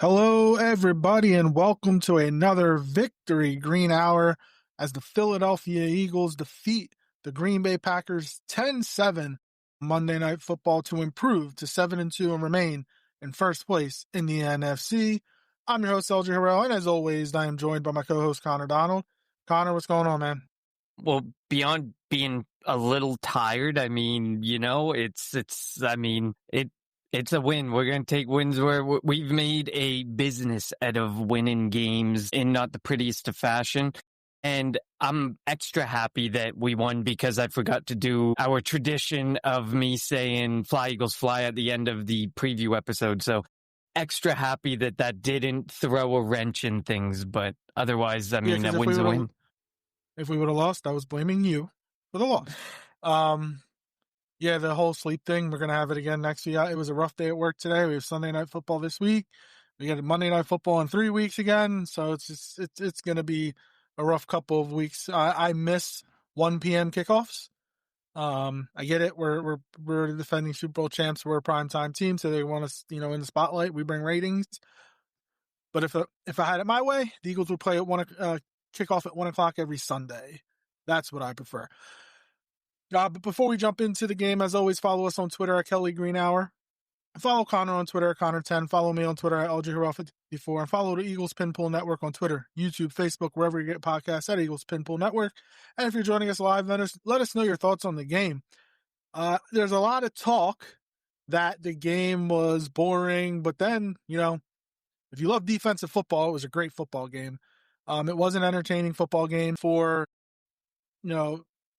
Hello, everybody, and welcome to another Victory Green Hour as the Philadelphia Eagles defeat the Green Bay Packers 10-7 Monday Night Football to improve to 7-2 and remain in first place in the NFC. I'm your host, LJ Harrell, and as always, I am joined by my co-host, Connor Donald. Connor, what's going on, man? Well, beyond being a little tired, it's a win. We're going to take wins where we've made a business out of winning games in not the prettiest of fashion. And I'm extra happy that we won because I forgot to do our tradition of me saying "Fly Eagles Fly" at the end of the preview episode. So extra happy that didn't throw a wrench in things. But otherwise, a win's a win. If we would have lost, I was blaming you for the loss. The whole sleep thing, we're going to have it again next week. It was a rough day at work today. We have Sunday Night Football this week. We got Monday Night Football in 3 weeks again. So it's going to be a rough couple of weeks. I miss 1 p.m. kickoffs. I get it. We're defending Super Bowl champs. We're a primetime team, so they want us, in the spotlight. We bring ratings. But if I had it my way, the Eagles would play at kick off at 1 o'clock every Sunday. That's what I prefer. But before we jump into the game, as always, follow us on Twitter at Kelly Green Hour. Follow Connor on Twitter at Connor10. Follow me on Twitter at LJHerrell54. And follow the Eagles Pinpool Network on Twitter, YouTube, Facebook, wherever you get podcasts at Eagles Pinpool Network. And if you're joining us live, let us know your thoughts on the game. There's a lot of talk that the game was boring, but then, if you love defensive football, it was a great football game. It was an entertaining football game for,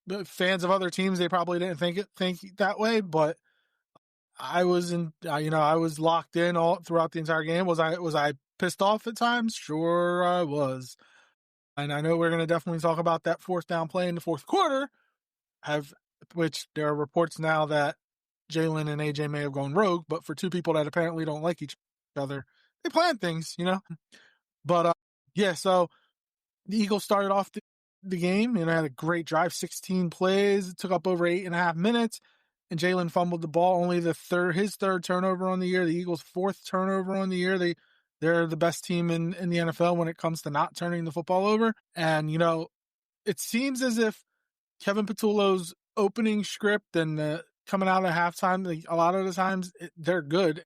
the fans of other teams. They probably didn't think that way, but I was I was locked in all throughout the entire game. Was I pissed off at times? Sure, I was. And I know we're going to definitely talk about that fourth down play in the fourth quarter, which there are reports now that Jalen and AJ may have gone rogue, but for two people that apparently don't like each other, they plan things, But so the Eagles started off the game and had a great drive, 16 plays. It took up over 8.5 minutes, and Jalen fumbled the ball. Only his third turnover on the year. The Eagles' fourth turnover on the year. They're the best team in the NFL when it comes to not turning the football over. And it seems as if Kevin Patullo's opening script and coming out at halftime, a lot of the times they're good.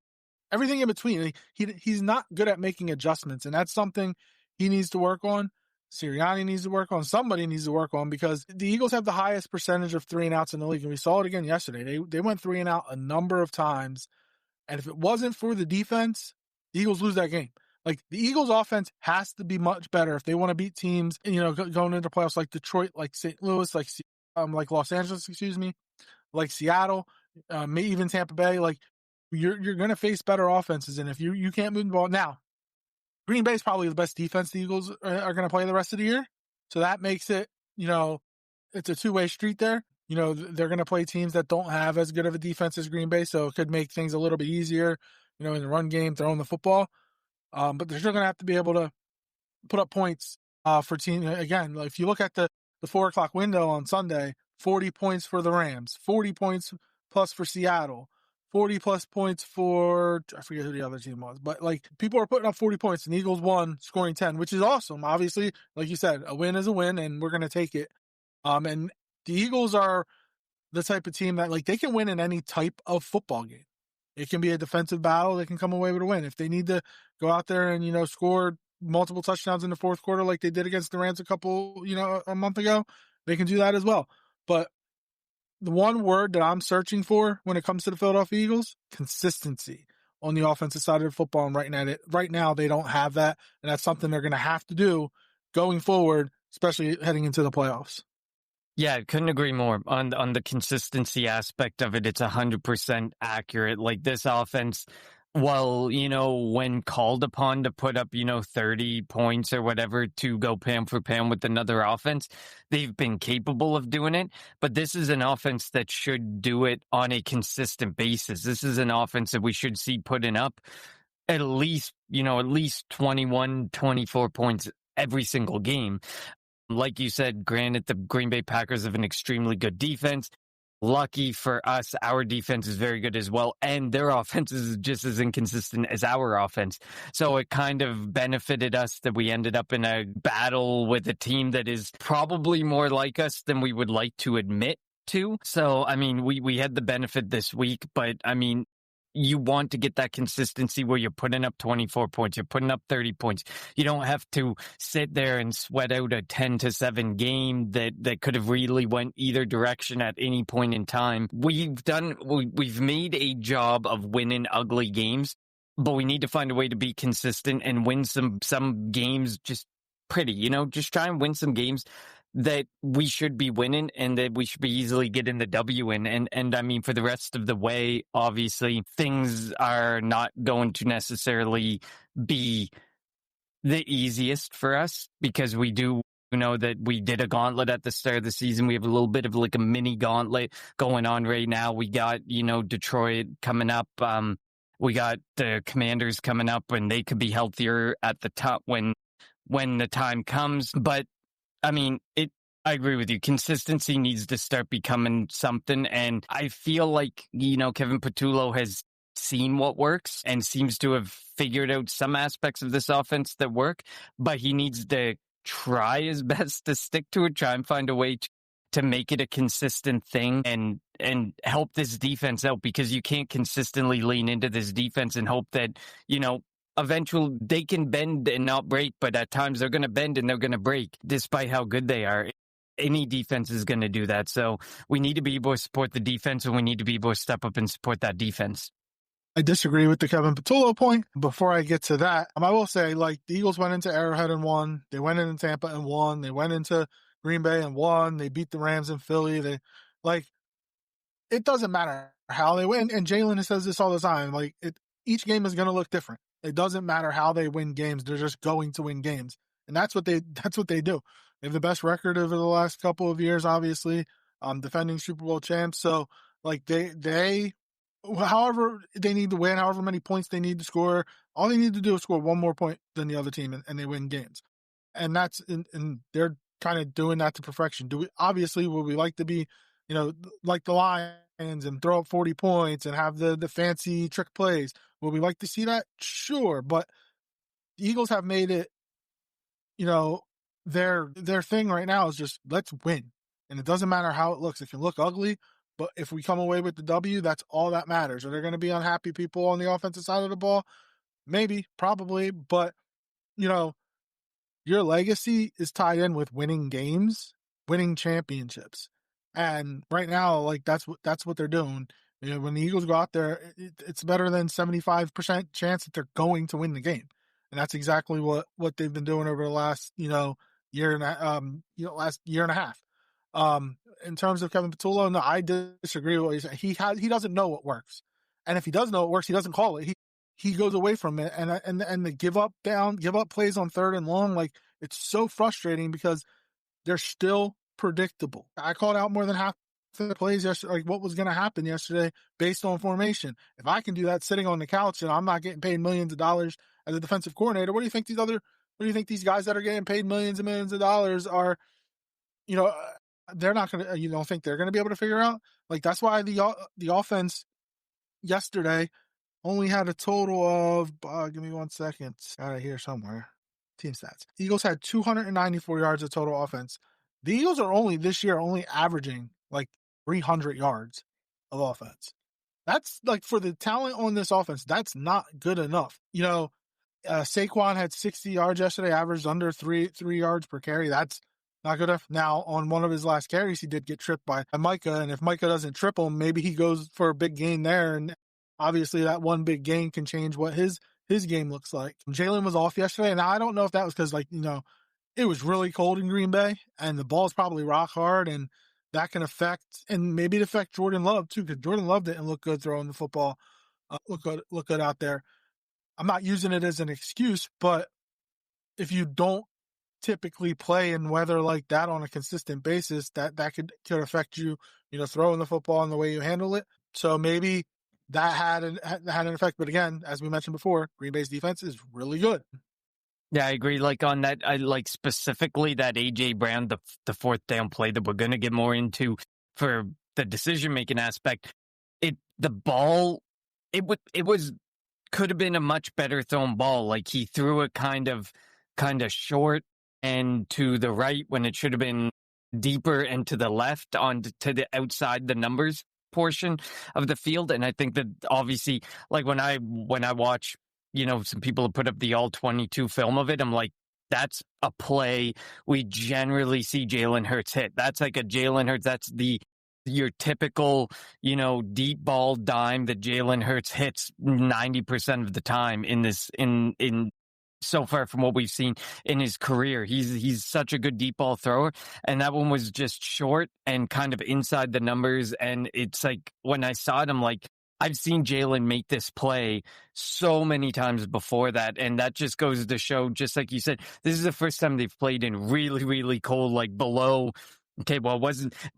Everything in between, he's not good at making adjustments, and that's something he needs to work on. Sirianni needs to work on. Somebody needs to work on, because the Eagles have the highest percentage of 3 and outs in the league, and we saw it again yesterday. They went 3 and out a number of times, and if it wasn't for the defense, the Eagles lose that game. The Eagles' offense has to be much better if they want to beat teams, going into playoffs like Detroit, like St. Louis, like Los Angeles, like Seattle, maybe even Tampa Bay. You're going to face better offenses, and if you can't move the ball now. Green Bay is probably the best defense the Eagles are going to play the rest of the year. So that makes it, it's a two-way street there. They're going to play teams that don't have as good of a defense as Green Bay, so it could make things a little bit easier, in the run game, throwing the football. But they're still going to have to be able to put up points for team. Again, if you look at the 4 o'clock window on Sunday, 40 points for the Rams, 40 points plus for Seattle, 40 plus points for, I forget who the other team was, but people are putting up 40 points, and the Eagles won, scoring 10, which is awesome. Obviously, like you said, a win is a win, and we're going to take it. And the Eagles are the type of team that they can win in any type of football game. It can be a defensive battle. They can come away with a win. If they need to go out there and, score multiple touchdowns in the fourth quarter like they did against the Rams a month ago, they can do that as well. But the one word that I'm searching for when it comes to the Philadelphia Eagles, consistency on the offensive side of the football. And right now they don't have that. And that's something they're going to have to do going forward, especially heading into the playoffs. Yeah, I couldn't agree more on the consistency aspect of it. It's 100% accurate. This offense, when called upon to put up, 30 points or whatever to go pound for pound with another offense, they've been capable of doing it. But this is an offense that should do it on a consistent basis. This is an offense that we should see putting up at least 21, 24 points every single game. Like you said, granted, the Green Bay Packers have an extremely good defense. lucky for us, our defense is very good as well, and their offense is just as inconsistent as our offense. So it kind of benefited us that we ended up in a battle with a team that is probably more like us than we would like to admit to. So, I mean, we had the benefit this week, but I mean, you want to get that consistency where you're putting up 24 points, you're putting up 30 points. You don't have to sit there and sweat out a 10-7 game that could have really went either direction at any point in time. We've made a job of winning ugly games, but we need to find a way to be consistent and win some games just pretty, just try and win some games that we should be winning and that we should be easily getting the W in. And I mean, for the rest of the way, obviously things are not going to necessarily be the easiest for us because we do know that we did a gauntlet at the start of the season. We have a little bit of like a mini gauntlet going on right now. We got, Detroit coming up. We got the Commanders coming up and they could be healthier at the top when the time comes. But I mean, I agree with you. Consistency needs to start becoming something. And I feel like, Kevin Patullo has seen what works and seems to have figured out some aspects of this offense that work, but he needs to try his best to stick to it, try and find a way to make it a consistent thing and help this defense out, because you can't consistently lean into this defense and hope that, eventually they can bend and not break, but at times they're going to bend and they're going to break despite how good they are. Any defense is going to do that. So we need to be able to support the defense and we need to be able to step up and support that defense. I disagree with the Kevin Patullo point. Before I get to that, I will say, like, the Eagles went into Arrowhead and won. They went into Tampa and won. They went into Green Bay and won. They beat the Rams in Philly. It doesn't matter how they win. And Jalen says this all the time. Each game is going to look different. It doesn't matter how they win games. They're just going to win games. And that's what they do. They have the best record over the last couple of years, obviously, defending Super Bowl champs. So they however they need to win, however many points they need to score, all they need to do is score one more point than the other team and they win games. And and they're kind of doing that to perfection. Would we like to be, like the Lions and throw up 40 points and have the fancy trick plays? Would we like to see that? Sure. But the Eagles have made it, their thing right now is just let's win. And it doesn't matter how it looks. It can look ugly, but if we come away with the W, that's all that matters. Are there going to be unhappy people on the offensive side of the ball? Maybe, probably. But, your legacy is tied in with winning games, winning championships. And right now, that's what they're doing. When the Eagles go out there, it's better than 75% chance that they're going to win the game. And that's exactly what they've been doing over the last, year and last year and a half. In terms of Kevin Patullo, no, I disagree with what he's saying. He doesn't know what works. And if he does know what works, he doesn't call it. He goes away from it and the give up plays on third and long, it's so frustrating because they're still predictable. I called out more than half the plays yesterday, what was going to happen yesterday based on formation. If I can do that sitting on the couch and I'm not getting paid millions of dollars as a defensive coordinator, what do you think these guys that are getting paid millions and millions of dollars are, they're not going to, you don't think they're going to be able to figure out? That's why the offense yesterday only had a total of, give me 1 second. Got it here somewhere. Team stats. The Eagles had 294 yards of total offense. The Eagles are this year only averaging 300 yards of offense. That's for the talent on this offense, that's not good enough. Saquon had 60 yards yesterday, averaged under three yards per carry. That's not good enough. Now, on one of his last carries, he did get tripped by Micah, and if Micah doesn't trip him, maybe he goes for a big gain there, and obviously that one big gain can change what his game looks like. Jalen was off yesterday, and now I don't know if that was because, it was really cold in Green Bay, and the ball's probably rock hard, and that can affect, and maybe it affect Jordan Love too, because Jordan Love didn't look good throwing the football, look good out there. I'm not using it as an excuse, but if you don't typically play in weather like that on a consistent basis, that could affect you, throwing the football and the way you handle it. So maybe that had an effect. But again, as we mentioned before, Green Bay's defense is really good. Yeah, I agree. On that, I specifically that AJ Brown, the fourth down play that we're going to get more into for the decision making aspect, the ball, it was could have been a much better thrown ball. Like he threw it kind of short and to the right when it should have been deeper and to the left on to the outside the numbers portion of the field. And I think that obviously, like when I watch, some people have put up the all 22 film of it, I'm like, that's a play we generally see Jalen Hurts hit. That's like a Jalen Hurts. That's your typical, deep ball dime that Jalen Hurts hits 90% of the time in this in so far from what we've seen in his career. He's such a good deep ball thrower, and that one was just short and kind of inside the numbers. And it's like when I saw it, I'm like, I've seen Jalen make this play so many times before that, and that just goes to show, just like you said, this is the first time they've played in really, really cold, like below. Okay, well,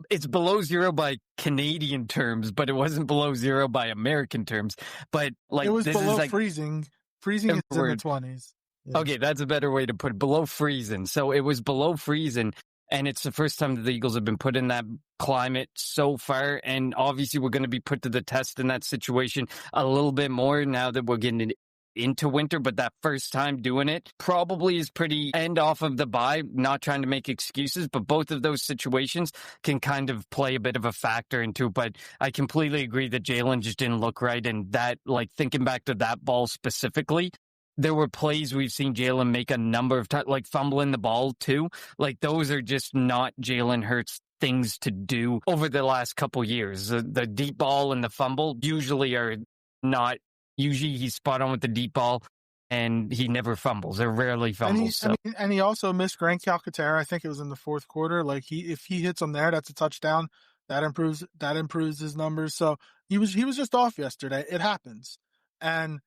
it's below zero by Canadian terms, but it wasn't below zero by American terms. But It like, was this is below like freezing. Freezing is in the word. 20s. Yeah. Okay, that's a better way to put it. Below freezing. So it was below freezing. And it's the first time that the Eagles have been put in that climate so far. And obviously, we're going to be put to the test in that situation a little bit more now that we're getting into winter. But that first time doing it probably is pretty end off of the bye, not trying to make excuses. But both of those situations can kind of play a bit of a factor into it. But I completely agree that Jalen just didn't look right. And that, like, thinking back to that ball specifically, there were plays we've seen Jalen make a number of times, like fumbling the ball too. Like those are just not Jalen Hurts things to do over the last couple years. The deep ball and the fumble usually are not. Usually he's spot on with the deep ball, and he never fumbles or rarely fumbles. And he also missed Grant Calcaterra. I think it was in the fourth quarter. Like if he hits him there, that's a touchdown. That improves his numbers. So he was just off yesterday. It happens, and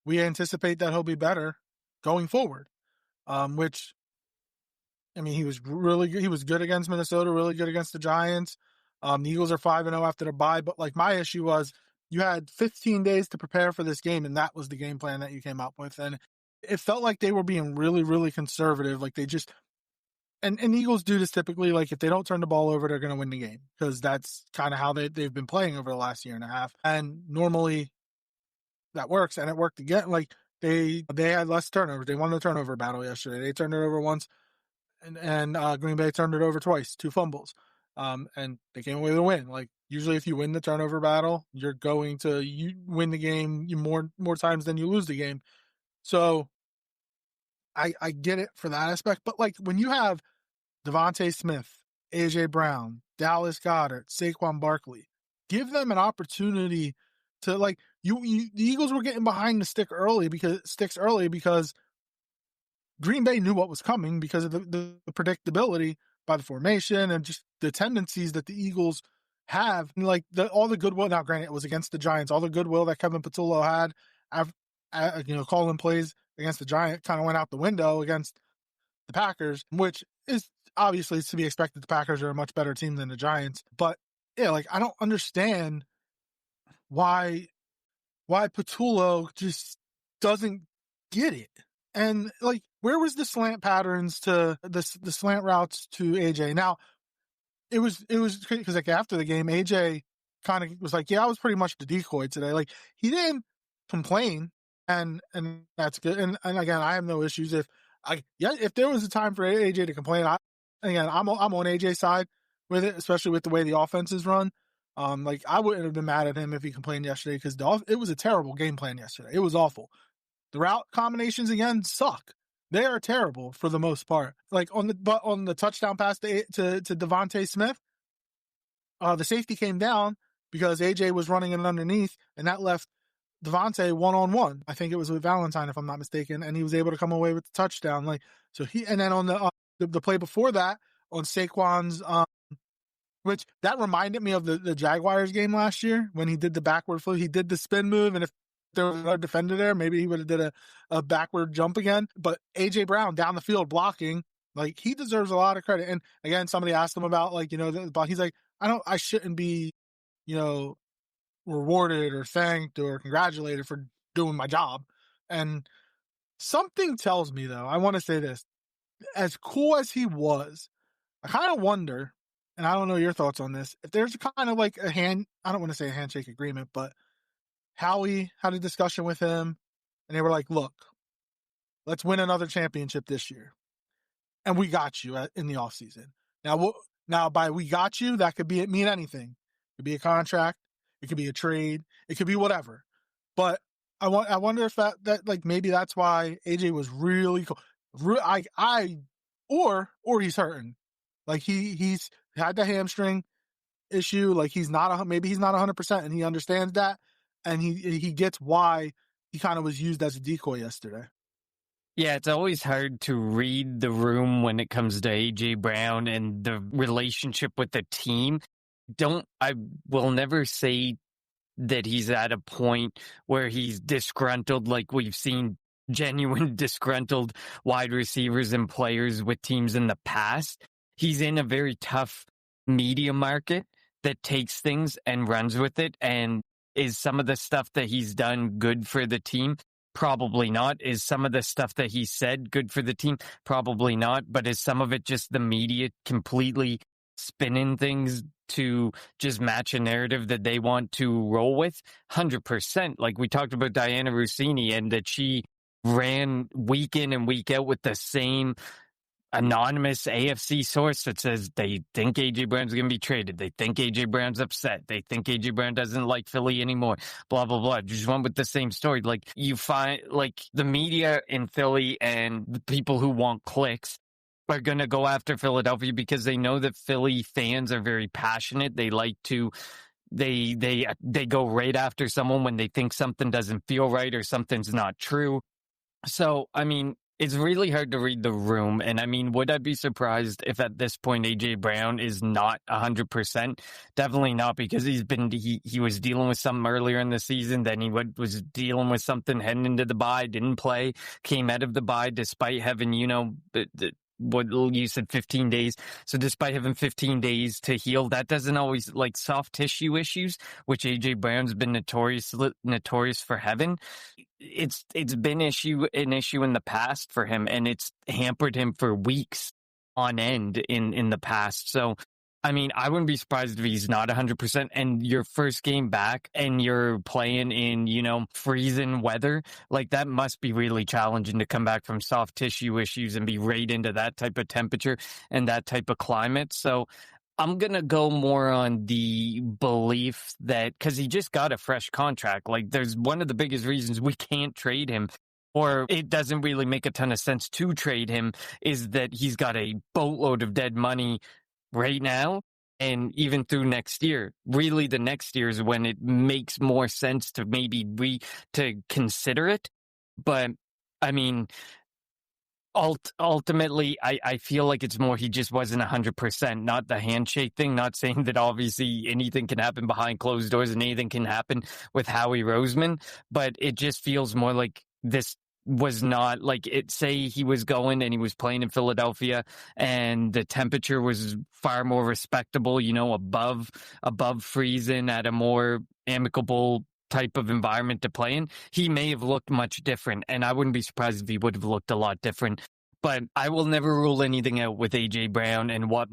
we anticipate that he'll be better going forward. Which, I mean, he was really good. He was good against Minnesota, really good against the Giants. The Eagles are 5-0 after the bye, but like my issue was you had 15 days to prepare for this game, and that was the game plan that you came up with. And it felt like they were being really, really conservative. Like they just, and Eagles do this typically. Like if they don't turn the ball over, they're going to win the game because that's kind of how they've been playing over the last year and a half. And normally that works, and it worked again. Like they had less turnovers. They won the turnover battle yesterday. They turned it over once, and Green Bay turned it over twice, 2 fumbles, and they came away with a win. Like usually, if you win the turnover battle, you're going to win the game more times than you lose the game. So I get it for that aspect, but like when you have Devontae Smith, AJ Brown, Dallas Goedert, Saquon Barkley, give them an opportunity to like the Eagles were getting behind the sticks early because Green Bay knew what was coming because of the predictability by the formation and just the tendencies that the Eagles have. And like all the goodwill. Now, granted, it was against the Giants. All the goodwill that Kevin Patullo had, calling plays against the Giants, kind of went out the window against the Packers, which is obviously to be expected. The Packers are a much better team than the Giants, but yeah, like I don't understand why Patullo just doesn't get it. And like, where was the slant patterns to the slant routes to AJ? Now, it was because like after the game, AJ kind of was like, "Yeah, I was pretty much the decoy today." Like he didn't complain, and that's good. And again, I have no issues if there was a time for AJ to complain. I'm on AJ's side with it, especially with the way the offense is run. Like I wouldn't have been mad at him if he complained yesterday because it was a terrible game plan yesterday. It was awful. The route combinations again suck. They are terrible for the most part. Like on the touchdown pass to Devontae Smith, the safety came down because AJ was running it underneath, and that left Devontae 1-on-1. I think it was with Valentine, if I'm not mistaken, and he was able to come away with the touchdown. Like so, and then on the play before that on Saquon's which that reminded me of the Jaguars game last year when he did the backward flip. He did the spin move, and if there was another defender there, maybe he would have did a backward jump again. But AJ Brown down the field blocking, like he deserves a lot of credit. And again, somebody asked him about like, he's like, I shouldn't be, rewarded or thanked or congratulated for doing my job. And something tells me though, I want to say this, as cool as he was, I kind of wonder and I don't know your thoughts on this. If there's kind of like a I don't want to say a handshake agreement, but Howie had a discussion with him, and they were like, "Look, let's win another championship this year, and we got you in the offseason." Now, now by "we got you," that could mean anything. It could be a contract, it could be a trade, it could be whatever. But I wonder if that like maybe that's why AJ was really cool. Or he's hurting. Like he's had the hamstring issue. Like maybe he's not 100%, and he understands that, and he gets why he kind of was used as a decoy yesterday. Yeah, it's always hard to read the room when it comes to AJ Brown and the relationship with the team. I will never say that he's at a point where he's disgruntled, like we've seen genuine disgruntled wide receivers and players with teams in the past. He's in a very tough media market that takes things and runs with it. And is some of the stuff that he's done good for the team? Probably not. Is some of the stuff that he said good for the team? Probably not. But is some of it just the media completely spinning things to just match a narrative that they want to roll with? 100%. Like we talked about Diana Rossini, and that she ran week in and week out with the same anonymous AFC source that says they think AJ Brown's going to be traded. They think AJ Brown's upset. They think AJ Brown doesn't like Philly anymore. Blah, blah, blah. Just went with the same story. Like you find like the media in Philly and the people who want clicks are going to go after Philadelphia because they know that Philly fans are very passionate. They like to they go right after someone when they think something doesn't feel right or something's not true. So, I mean, it's really hard to read the room. And I mean, would I be surprised if at this point AJ Brown is not 100%? Definitely not, because he was dealing with something earlier in the season. Then he was dealing with something heading into the bye, didn't play, came out of the bye despite having, what you said, 15 days. So despite having 15 days to heal, that doesn't always, like soft tissue issues, which AJ Brown's been notorious for having. It's been an issue in the past for him, and it's hampered him for weeks on end in the past. So I mean, I wouldn't be surprised if he's not 100%. And your first game back and you're playing in, freezing weather, like that must be really challenging to come back from soft tissue issues and be right into that type of temperature and that type of climate. So I'm going to go more on the belief that because he just got a fresh contract, like there's one of the biggest reasons we can't trade him, or it doesn't really make a ton of sense to trade him, is that he's got a boatload of dead money right now and even through next year. Really, the next year is when it makes more sense to to consider it. But I mean, ultimately, I feel like it's more he just wasn't 100%, not the handshake thing. Not saying that obviously anything can happen behind closed doors and anything can happen with Howie Roseman, but it just feels more like this was not like it. Say he was going and he was playing in Philadelphia and the temperature was far more respectable, above freezing at a more amicable type of environment to play in, he may have looked much different. And I wouldn't be surprised if he would have looked a lot different. But I will never rule anything out with AJ Brown and what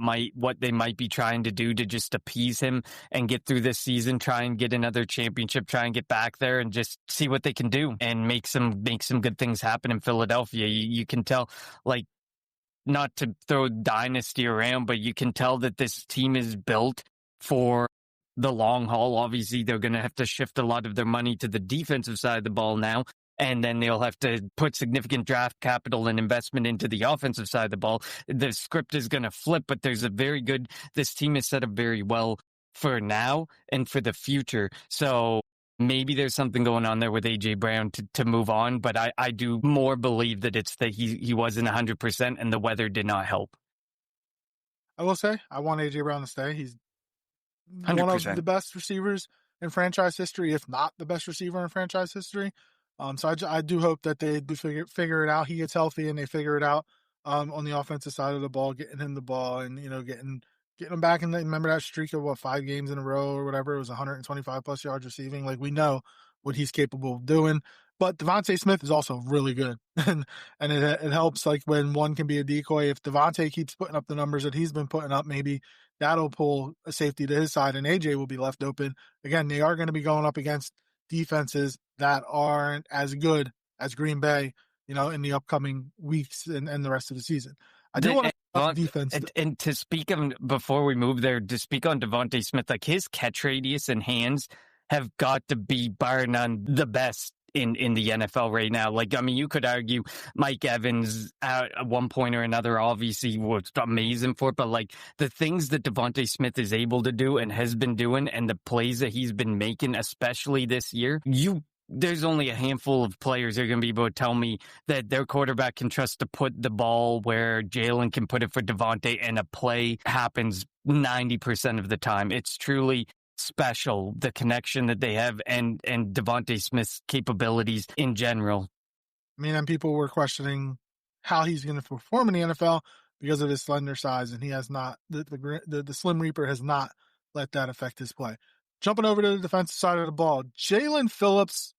they might be trying to do to just appease him and get through this season, try and get another championship, try and get back there and just see what they can do and make some good things happen in Philadelphia. You can tell, like, not to throw dynasty around, but you can tell that this team is built for the long haul. Obviously, they're going to have to shift a lot of their money to the defensive side of the ball now, and then they'll have to put significant draft capital and investment into the offensive side of the ball. The script is going to flip, but this team is set up very well for now and for the future. So maybe there's something going on there with AJ Brown to move on, but I do more believe that it's that he wasn't 100% and the weather did not help. I will say I want AJ Brown to stay. He's one of 100%. the best receivers in franchise history, if not the best receiver in franchise history. So I do hope that they do figure it out. He gets healthy and they figure it out on the offensive side of the ball, getting him the ball and getting him back. And remember that streak of 5 games in a row or whatever, it was 125 plus yards receiving. Like we know what he's capable of doing. But Devontae Smith is also really good, and it helps like when one can be a decoy. If Devontae keeps putting up the numbers that he's been putting up, maybe that'll pull a safety to his side, and AJ will be left open. Again, they are going to be going up against defenses that aren't as good as Green Bay, in the upcoming weeks and the rest of the season. I do want to talk about the defense. And to speak of, before we move there, to speak on Devontae Smith, like his catch radius and hands have got to be bar none the best in the NFL right now. Like, I mean, you could argue Mike Evans at one point or another obviously was amazing for it, but like the things that Devontae Smith is able to do and has been doing and the plays that he's been making, especially this year, there's only a handful of players that are going to be able to tell me that their quarterback can trust to put the ball where Jalen can put it for Devontae, and a play happens 90% of the time. It's truly special, the connection that they have, and Devontae Smith's capabilities in general. I mean, and people were questioning how he's going to perform in the NFL because of his slender size, and he has not, the Slim Reaper has not let that affect his play. Jumping over to the defensive side of the ball, Jalen Phillips'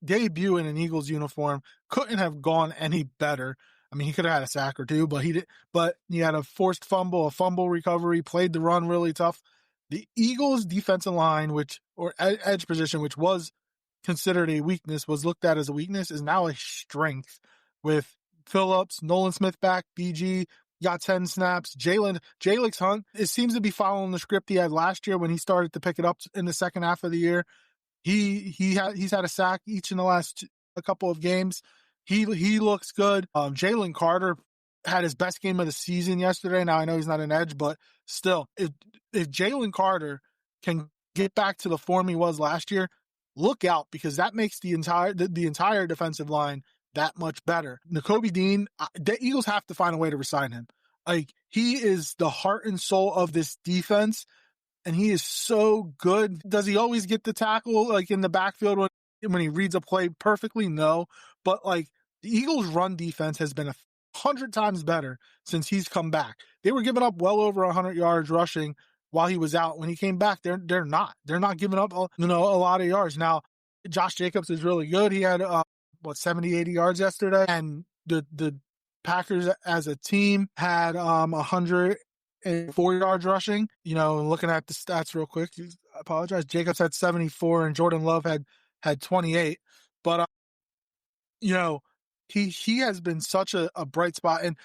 debut in an Eagles uniform couldn't have gone any better. I mean, he could have had a sack or two, but he had a forced fumble, a fumble recovery, played the run really tough. The Eagles' defensive line, or edge position, which was considered a weakness, was looked at as a weakness, is now a strength with Phillips, Nolan Smith back, BG got 10 snaps. Jalix Hunt, it seems to be following the script he had last year when he started to pick it up in the second half of the year. He's had a sack each in the last a couple of games. He looks good. Jalen Carter had his best game of the season yesterday. Now I know he's not an edge, but still, if Jalen Carter can get back to the form he was last year, look out, because that makes the entire defensive line that much better. Nakobe Dean, the Eagles have to find a way to resign him. Like, he is the heart and soul of this defense, and he is so good. Does he always get the tackle like in the backfield when he reads a play perfectly? No, but like the Eagles' run defense has been 100 times better since he's come back. They were giving up well over 100 yards rushing while he was out. When he came back, they're not giving up a lot of yards. Now, Josh Jacobs is really good. He had 70, 80 yards yesterday, and the Packers as a team had 104 yards rushing. Looking at the stats real quick, I apologize. Jacobs had 74 and Jordan Love had 28. But he has been such a bright spot, and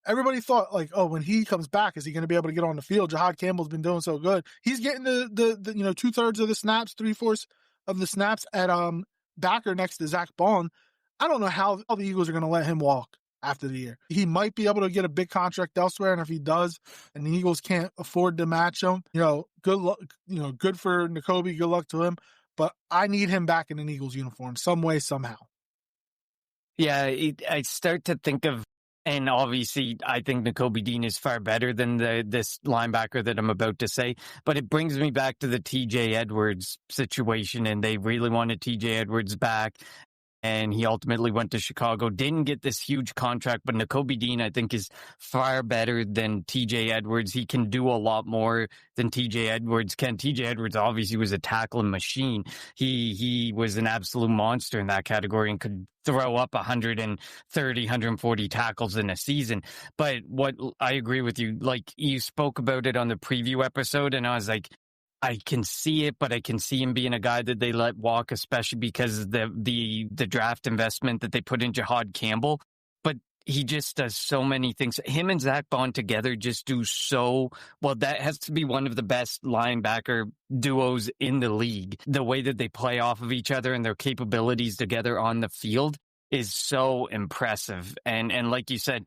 everybody thought like, oh, when he comes back, is he going to be able to get on the field? Jahad Campbell's been doing so good. He's getting the 2/3 of the snaps, 3/4 of the snaps at backer next to Zach Bond. I don't know how the Eagles are going to let him walk after the year. He might be able to get a big contract elsewhere, and if he does, and the Eagles can't afford to match him, good luck. Good for Nakobe. Good luck to him. But I need him back in an Eagles uniform, some way, somehow. Yeah, I start to think of, and obviously I think Nakobe Dean is far better than this linebacker that I'm about to say, but it brings me back to the TJ Edwards situation, and they really wanted TJ Edwards back. And he ultimately went to Chicago, didn't get this huge contract, but Nakobe Dean, I think, is far better than TJ Edwards. He can do a lot more than TJ Edwards can. TJ Edwards obviously was a tackling machine. He was an absolute monster in that category and could throw up 130, 140 tackles in a season. But what I agree with you, like you spoke about it on the preview episode, and I was like, I can see it, but I can see him being a guy that they let walk, especially because of the draft investment that they put in Jahad Campbell. But he just does so many things. Him and Zach Bond together just do so well. That has to be one of the best linebacker duos in the league. The way that they play off of each other and their capabilities together on the field is so impressive. And like you said,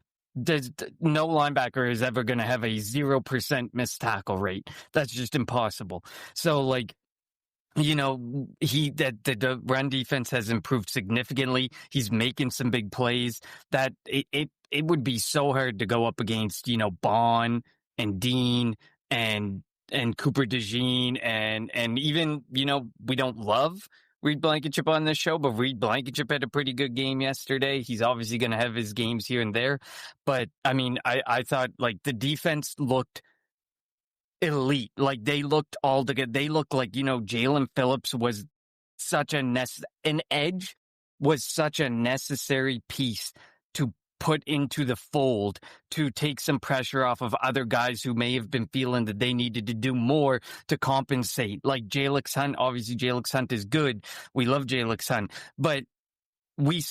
no linebacker is ever going to have a 0% missed tackle rate. That's just impossible. So, like, the run defense has improved significantly. He's making some big plays that it would be so hard to go up against, Bond and Dean and Cooper DeJean and even, we don't love Reed Blankenship on this show, but Reed Blankenship had a pretty good game yesterday. He's obviously going to have his games here and there. But, I mean, I thought, like, the defense looked elite. Like, they looked all together. They looked like, Jalen Phillips was such an edge was such a necessary piece to put into the fold to take some pressure off of other guys who may have been feeling that they needed to do more to compensate. Like Jalen Hunt, obviously Jalen Hunt is good. We love Jalen Hunt, but we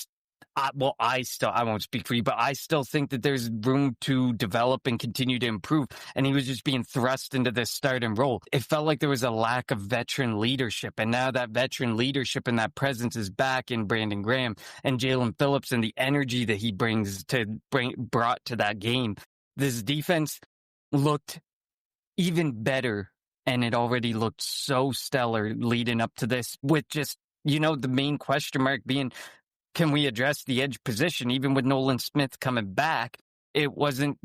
I won't speak for you, but I still think that there's room to develop and continue to improve. And he was just being thrust into this starting role. It felt like there was a lack of veteran leadership. And now that veteran leadership and that presence is back in Brandon Graham and Jalen Phillips and the energy that he brought to that game. This defense looked even better. And it already looked so stellar leading up to this with just, the main question mark being, can we address the edge position? Even with Nolan Smith coming back, it wasn't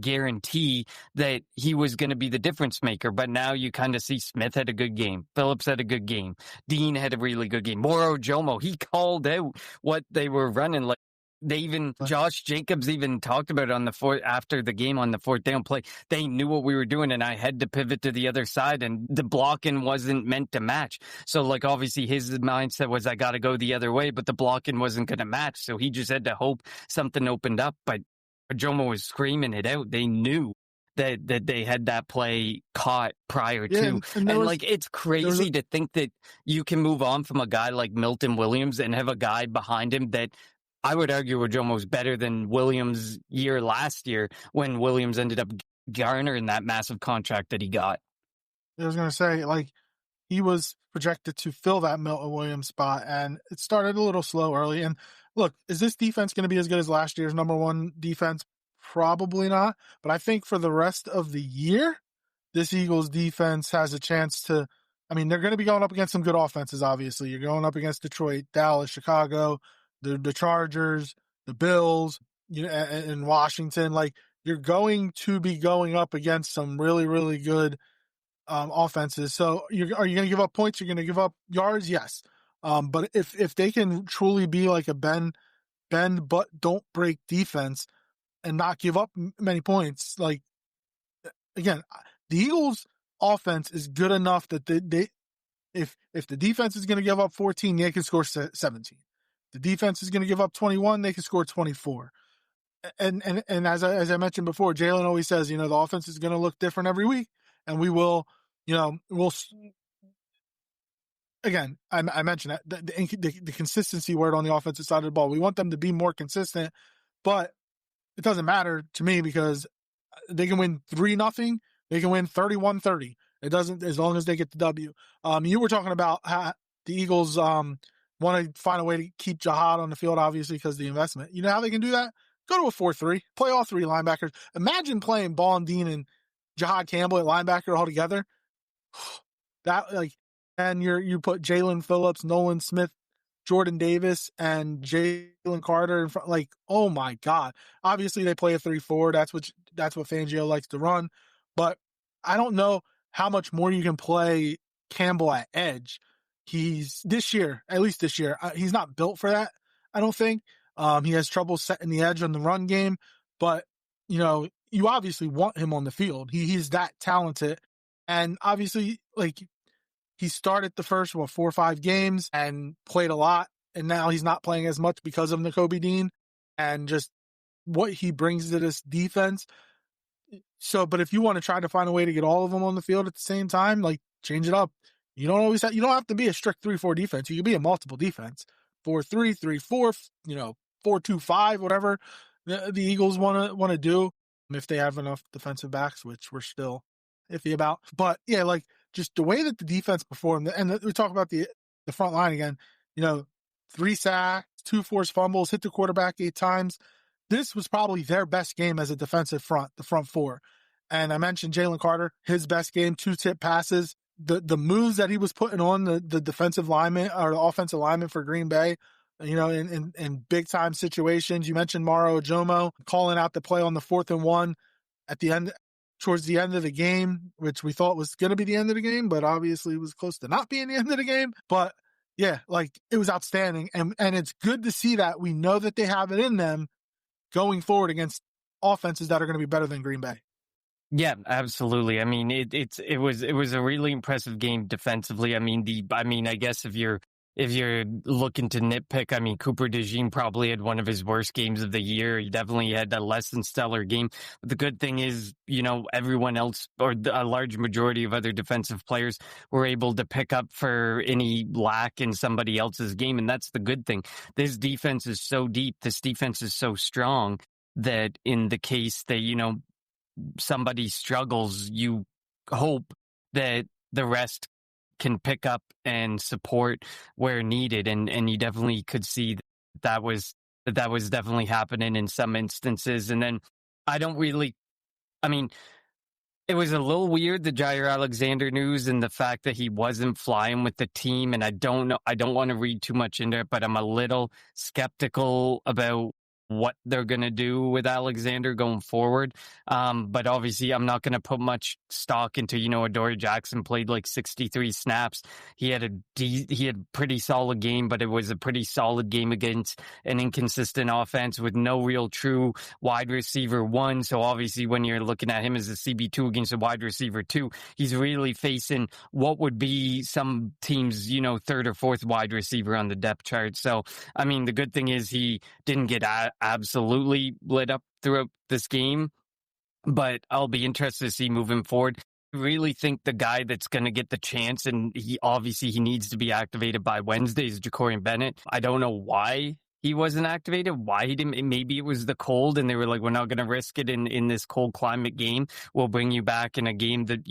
guarantee that he was going to be the difference maker. But now you kind of see Smith had a good game. Phillips had a good game. Dean had a really good game. Moro Jomo, he called out what they were running. Like Josh Jacobs even talked about it on after the game on the fourth down play. They knew what we were doing, and I had to pivot to the other side, and the blocking wasn't meant to match. So, obviously his mindset was, I got to go the other way, but the blocking wasn't going to match. So he just had to hope something opened up. But Jomo was screaming it out. They knew that they had that play caught prior to. And it's crazy to think that you can move on from a guy like Milton Williams and have a guy behind him that I would argue Jomo was better than Williams' year last year when Williams ended up garnering that massive contract that he got. I was going to say, he was projected to fill that Milton Williams spot, and it started a little slow early. And look, is this defense going to be as good as last year's number one defense? Probably not. But I think for the rest of the year, this Eagles defense has a chance to. I mean, they're going to be going up against some good offenses, obviously. You're going up against Detroit, Dallas, Chicago, the Chargers, the Bills, and Washington. You're going to be going up against some really, really good offenses. So are you going to give up points? You're going to give up yards? Yes. But if they can truly be like a bend but don't break defense and not give up many points, again, the Eagles offense is good enough that they if the defense is going to give up 14, they can score 17. The defense is going to give up 21, they can score 24. And as I mentioned before, Jalen always says, the offense is going to look different every week, and we will, again, I mentioned that the consistency word on the offensive side of the ball. We want them to be more consistent, but it doesn't matter to me because they can win 3-0. They can win 31-30. It doesn't, as long as they get the W. You were talking about how the Eagles want to find a way to keep Jihad on the field, obviously, because of the investment. You know how they can do that? Go to a 4-3, play all three linebackers. Imagine playing Ball Dean and Jihad Campbell at linebacker all together. And you put Jalen Phillips, Nolan Smith, Jordan Davis, and Jalen Carter in front. Oh my God. Obviously they play a 3-4. That's what Fangio likes to run. But I don't know how much more you can play Campbell at edge. At least this year, he's not built for that, I don't think. He has trouble setting the edge on the run game, but you obviously want him on the field. He's that talented. And obviously, he started the first 4 or 5 games and played a lot, and now he's not playing as much because of Nakobe Dean and just what he brings to this defense. So, but if you want to try to find a way to get all of them on the field at the same time, change it up. You don't have to be a strict 3-4 defense. You can be a multiple defense. 4-3, 3-4, 4-2-5, whatever the Eagles want to do if they have enough defensive backs, which we're still iffy about. But yeah, just the way that the defense performed, and we talk about the front line again, 3 sacks, 2 forced fumbles, hit the quarterback 8 times. This was probably their best game as a defensive front, the front 4. And I mentioned Jalen Carter, his best game, 2 tip passes. The moves that he was putting on the defensive lineman or the offensive lineman for Green Bay, in big time situations. You mentioned Maro Ojomo calling out the play on the 4th and 1 at the end, towards the end of the game, which we thought was going to be the end of the game, but obviously was close to not being the end of the game. But yeah, it was outstanding. And it's good to see that we know that they have it in them going forward against offenses that are going to be better than Green Bay. Yeah, absolutely. I mean, it was a really impressive game defensively. I mean, I guess if you're if you're looking to nitpick, I mean, Cooper DeJean probably had one of his worst games of the year. He definitely had a less than stellar game. But the good thing is, everyone else, or a large majority of other defensive players, were able to pick up for any lack in somebody else's game. And that's the good thing. This defense is so deep. This defense is so strong that in the case that, somebody struggles, you hope that the rest can pick up and support where needed. And you definitely could see that was definitely happening in some instances. And then I don't really, I mean, it was a little weird, the Jair Alexander news and the fact that he wasn't flying with the team. And I don't know, I don't want to read too much into it, but I'm a little skeptical about what they're going to do with Alexander going forward. But obviously, I'm not going to put much stock into, Adoree Jackson played like 63 snaps. He had a pretty solid game, but it was a pretty solid game against an inconsistent offense with no real true wide receiver one. So obviously, when you're looking at him as a CB2 against a wide receiver two, he's really facing what would be some teams, third or fourth wide receiver on the depth chart. So, I mean, the good thing is he didn't get absolutely lit up throughout this game, but I'll be interested to see moving forward. I really think the guy that's going to get the chance, and he needs to be activated by Wednesday, is Ja'Cory Bennett. I don't know why he wasn't activated, why he didn't. Maybe it was the cold, and they were like, we're not going to risk it in this cold climate game. We'll bring you back in a game that,